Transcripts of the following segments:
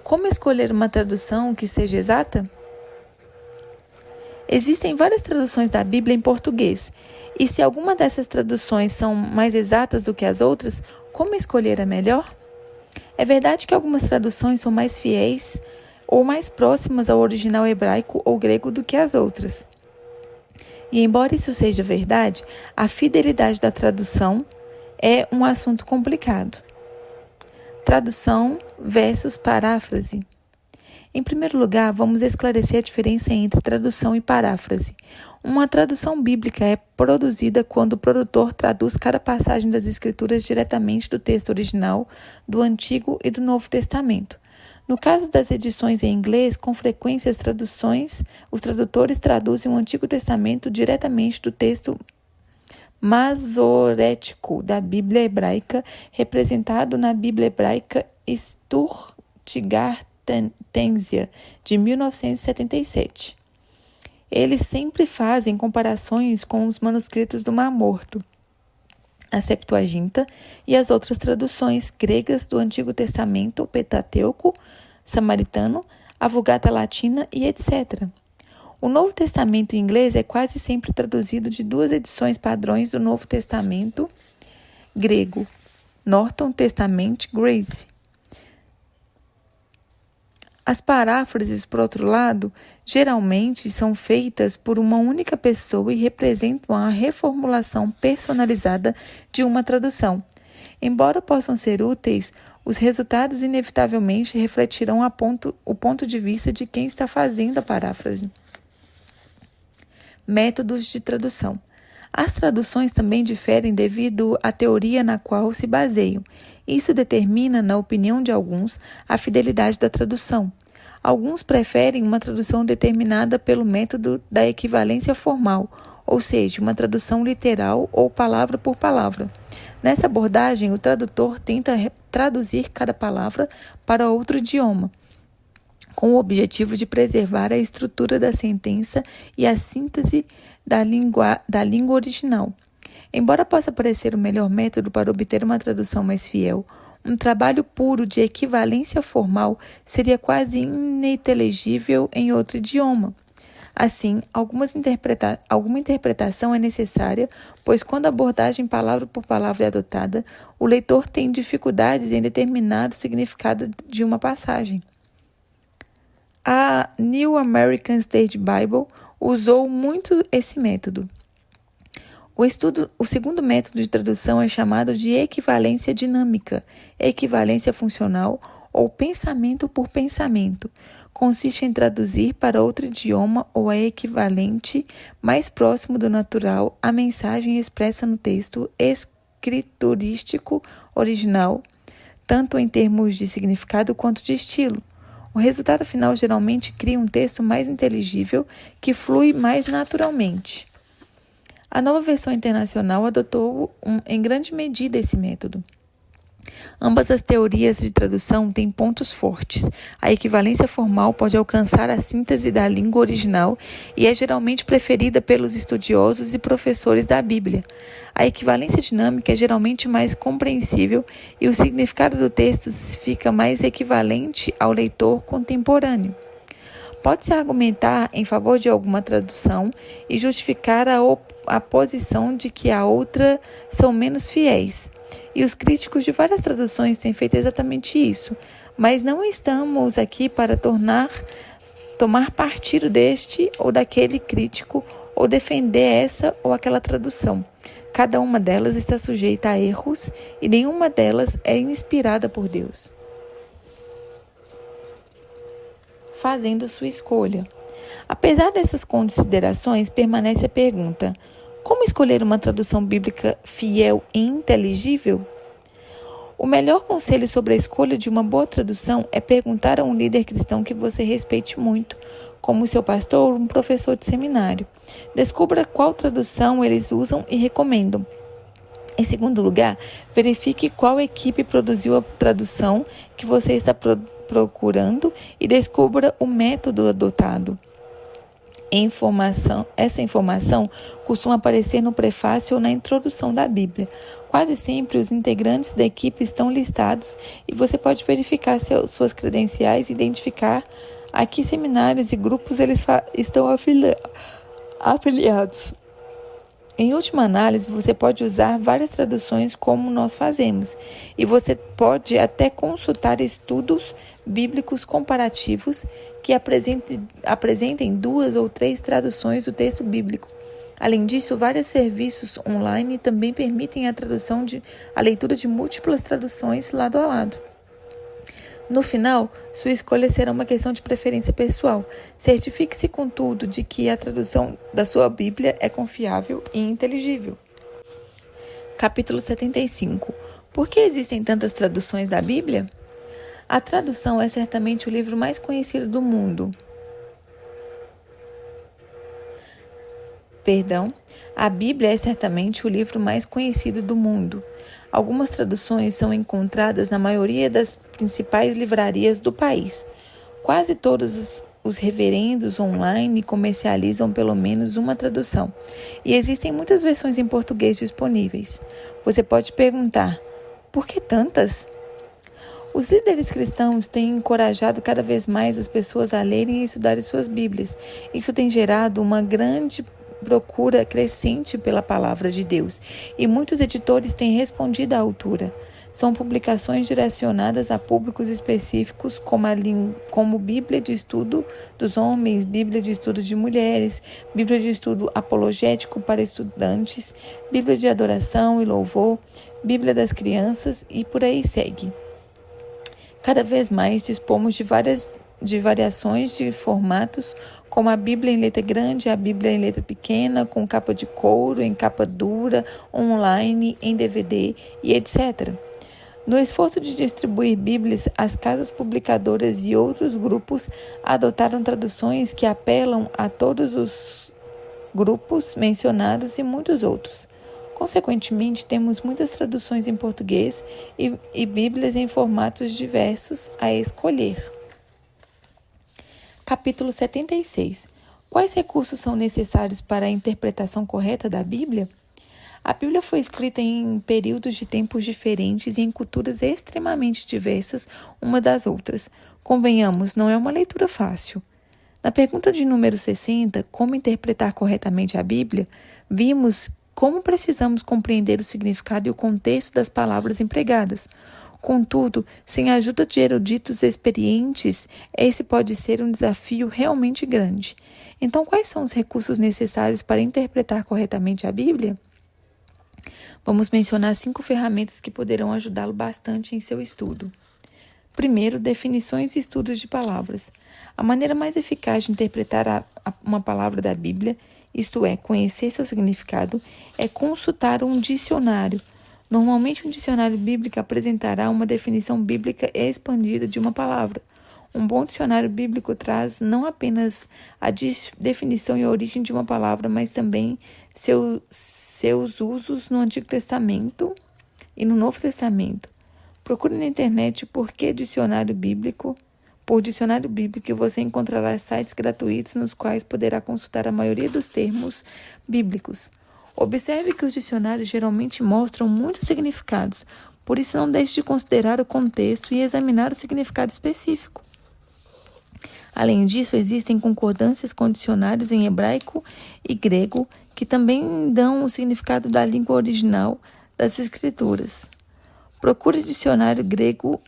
Como escolher uma tradução que seja exata? Existem várias traduções da Bíblia em português, e se alguma dessas traduções são mais exatas do que as outras, como escolher a melhor? É verdade que algumas traduções são mais fiéis ou mais próximas ao original hebraico ou grego do que as outras. E embora isso seja verdade, a fidelidade da tradução é um assunto complicado. Tradução versus paráfrase. Em primeiro lugar, vamos esclarecer a diferença entre tradução e paráfrase. Uma tradução bíblica é produzida quando o produtor traduz cada passagem das Escrituras diretamente do texto original do Antigo e do Novo Testamento. No caso das edições em inglês, com frequência os tradutores traduzem o Antigo Testamento diretamente do texto masorético da Bíblia hebraica, representado na Bíblia hebraica Stuttgartensia, de 1977. Eles sempre fazem comparações com os manuscritos do Mar Morto, a Septuaginta e as outras traduções gregas do Antigo Testamento, o Pentateuco, Samaritano, a Vulgata Latina e etc. O Novo Testamento em inglês é quase sempre traduzido de duas edições padrões do Novo Testamento grego, Norton Testament Grace. As paráfrases, por outro lado, geralmente são feitas por uma única pessoa e representam a reformulação personalizada de uma tradução. Embora possam ser úteis, os resultados inevitavelmente refletirão o ponto de vista de quem está fazendo a paráfrase. Métodos de tradução. As traduções também diferem devido à teoria na qual se baseiam. Isso determina, na opinião de alguns, a fidelidade da tradução. Alguns preferem uma tradução determinada pelo método da equivalência formal, ou seja, uma tradução literal ou palavra por palavra. Nessa abordagem, o tradutor tenta traduzir cada palavra para outro idioma, com o objetivo de preservar a estrutura da sentença e a síntese da língua original. Embora possa parecer o melhor método para obter uma tradução mais fiel, um trabalho puro de equivalência formal seria quase ininteligível em outro idioma. Assim, alguma interpretação é necessária, pois quando a abordagem palavra por palavra é adotada, o leitor tem dificuldades em determinar o significado de uma passagem. A New American Stage Bible usou muito esse método. O segundo método de tradução é chamado de equivalência dinâmica, equivalência funcional ou pensamento por pensamento. Consiste em traduzir para outro idioma ou a equivalente mais próximo do natural a mensagem expressa no texto escriturístico original, tanto em termos de significado quanto de estilo. O resultado final geralmente cria um texto mais inteligível que flui mais naturalmente. A nova versão internacional adotou em grande medida esse método. Ambas as teorias de tradução têm pontos fortes. A equivalência formal pode alcançar a síntese da língua original e é geralmente preferida pelos estudiosos e professores da Bíblia. A equivalência dinâmica é geralmente mais compreensível e o significado do texto fica mais equivalente ao leitor contemporâneo. Pode-se argumentar em favor de alguma tradução e justificar a posição de que a outra são menos fiéis. E os críticos de várias traduções têm feito exatamente isso. Mas não estamos aqui para tomar partido deste ou daquele crítico ou defender essa ou aquela tradução. Cada uma delas está sujeita a erros e nenhuma delas é inspirada por Deus. Fazendo sua escolha. Apesar dessas considerações, permanece a pergunta: como escolher uma tradução bíblica fiel e inteligível? O melhor conselho sobre a escolha de uma boa tradução é perguntar a um líder cristão que você respeite muito, como seu pastor ou um professor de seminário. Descubra qual tradução eles usam e recomendam. Em segundo lugar, verifique qual equipe produziu a tradução que você está procurando e descubra o método adotado. Essa informação costuma aparecer no prefácio ou na introdução da Bíblia. Quase sempre os integrantes da equipe estão listados e você pode verificar suas credenciais e identificar a que seminários e grupos eles estão afiliados. Em última análise, você pode usar várias traduções como nós fazemos, e você pode até consultar estudos bíblicos comparativos que apresentem 2 ou 3 traduções do texto bíblico. Além disso, vários serviços online também permitem a leitura de múltiplas traduções lado a lado. No final, sua escolha será uma questão de preferência pessoal. Certifique-se, contudo, de que a tradução da sua Bíblia é confiável e inteligível. Capítulo 75. Por que existem tantas traduções da Bíblia? A tradução é certamente o livro mais conhecido do mundo. A Bíblia é certamente o livro mais conhecido do mundo. Algumas traduções são encontradas na maioria das principais livrarias do país. Quase todos os reverendos online comercializam pelo menos uma tradução, e existem muitas versões em português disponíveis. Você pode perguntar, por que tantas? Os líderes cristãos têm encorajado cada vez mais as pessoas a lerem e estudarem suas Bíblias. Isso tem gerado uma grande procura crescente pela palavra de Deus, e muitos editores têm respondido à altura. São publicações direcionadas a públicos específicos, como Bíblia de Estudo dos Homens, Bíblia de Estudo de Mulheres, Bíblia de Estudo Apologético para Estudantes, Bíblia de Adoração e Louvor, Bíblia das Crianças e por aí segue. Cada vez mais dispomos de variações de formatos, como a Bíblia em letra grande, a Bíblia em letra pequena, com capa de couro, em capa dura, online, em DVD e etc. No esforço de distribuir Bíblias, as casas publicadoras e outros grupos adotaram traduções que apelam a todos os grupos mencionados e muitos outros. Consequentemente, temos muitas traduções em português e Bíblias em formatos diversos a escolher. Capítulo 76. Quais recursos são necessários para a interpretação correta da Bíblia? A Bíblia foi escrita em períodos de tempos diferentes e em culturas extremamente diversas uma das outras. Convenhamos, não é uma leitura fácil. Na pergunta de número 60, como interpretar corretamente a Bíblia, vimos como precisamos compreender o significado e o contexto das palavras empregadas. Contudo, sem a ajuda de eruditos experientes, esse pode ser um desafio realmente grande. Então, quais são os recursos necessários para interpretar corretamente a Bíblia? Vamos mencionar 5 ferramentas que poderão ajudá-lo bastante em seu estudo. Primeiro, definições e estudos de palavras. A maneira mais eficaz de interpretar uma palavra da Bíblia, isto é, conhecer seu significado, é consultar um dicionário. Normalmente, um dicionário bíblico apresentará uma definição bíblica expandida de uma palavra. Um bom dicionário bíblico traz não apenas a definição e a origem de uma palavra, mas também seus usos no Antigo Testamento e no Novo Testamento. Procure na internet por dicionário bíblico e você encontrará sites gratuitos nos quais poderá consultar a maioria dos termos bíblicos. Observe que os dicionários geralmente mostram muitos significados, por isso não deixe de considerar o contexto e examinar o significado específico. Além disso, existem concordâncias com dicionários em hebraico e grego que também dão o significado da língua original das Escrituras. Procure dicionário grego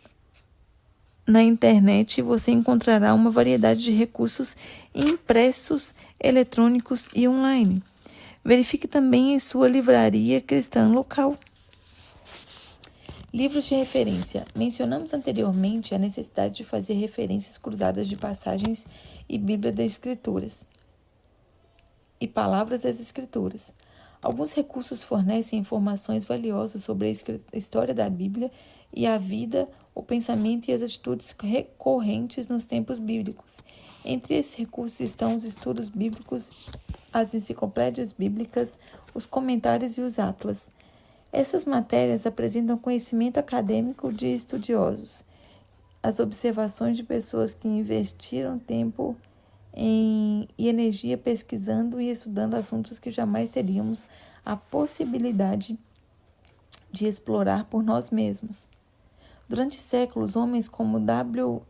na internet e você encontrará uma variedade de recursos impressos, eletrônicos e online. Verifique também em sua livraria cristã local. Livros de referência. Mencionamos anteriormente a necessidade de fazer referências cruzadas de passagens e Bíblia das Escrituras e palavras das Escrituras. Alguns recursos fornecem informações valiosas sobre a história da Bíblia e a vida, o pensamento e as atitudes recorrentes nos tempos bíblicos. Entre esses recursos estão os estudos bíblicos, as enciclopédias bíblicas, os comentários e os atlas. Essas matérias apresentam conhecimento acadêmico de estudiosos, as observações de pessoas que investiram tempo e energia pesquisando e estudando assuntos que jamais teríamos a possibilidade de explorar por nós mesmos. Durante séculos, homens como W.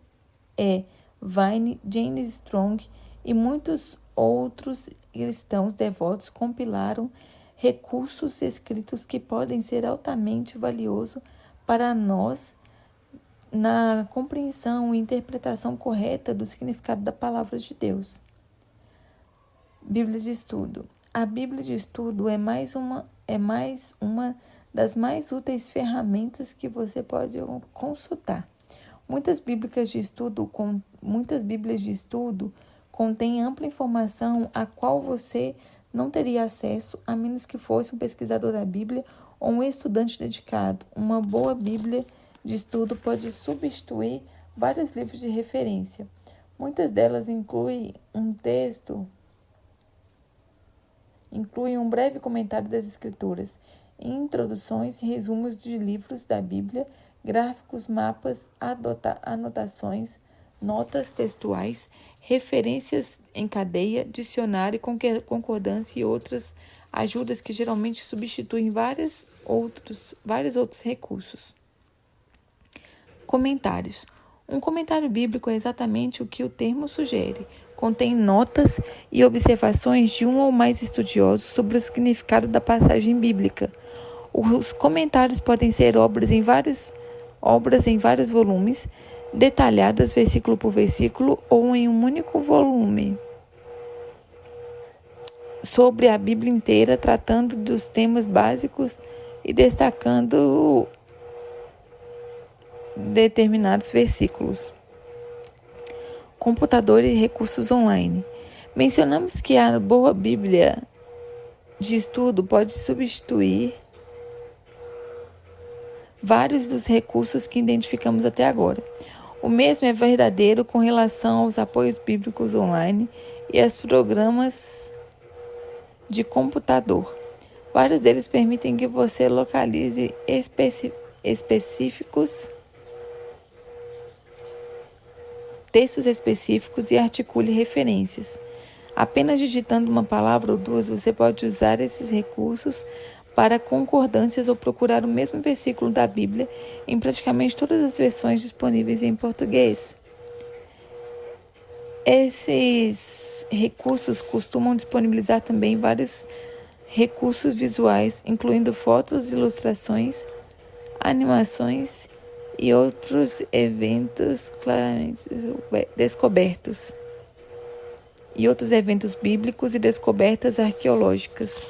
E. Vine, James Strong e muitos outros cristãos devotos compilaram recursos escritos que podem ser altamente valiosos para nós na compreensão e interpretação correta do significado da palavra de Deus. Bíblia de Estudo. A Bíblia de Estudo é mais uma das mais úteis ferramentas que você pode consultar. Muitas Bíblias de Estudo contêm ampla informação a qual você não teria acesso a menos que fosse um pesquisador da Bíblia ou um estudante dedicado. Uma boa Bíblia de estudo pode substituir vários livros de referência. Muitas delas incluem um breve comentário das Escrituras, introduções, resumos de livros da Bíblia, gráficos, mapas, anotações, notas textuais, referências em cadeia, dicionário, concordância e outras ajudas que geralmente substituem vários outros recursos. Comentários. Um comentário bíblico é exatamente o que o termo sugere. Contém notas e observações de um ou mais estudiosos sobre o significado da passagem bíblica. Os comentários podem ser obras em vários volumes, detalhadas versículo por versículo ou em um único volume, sobre a Bíblia inteira, tratando dos temas básicos e destacando determinados versículos. Computador e recursos online. Mencionamos que a boa Bíblia de estudo pode substituir vários dos recursos que identificamos até agora. O mesmo é verdadeiro com relação aos apoios bíblicos online e aos programas de computador. Vários deles permitem que você localize textos específicos e articule referências. Apenas digitando uma palavra ou duas, você pode usar esses recursos para concordâncias ou procurar o mesmo versículo da Bíblia em praticamente todas as versões disponíveis em português. Esses recursos costumam disponibilizar também vários recursos visuais, incluindo fotos, ilustrações, animações e outros eventos claramente descobertos, e outros eventos bíblicos e descobertas arqueológicas.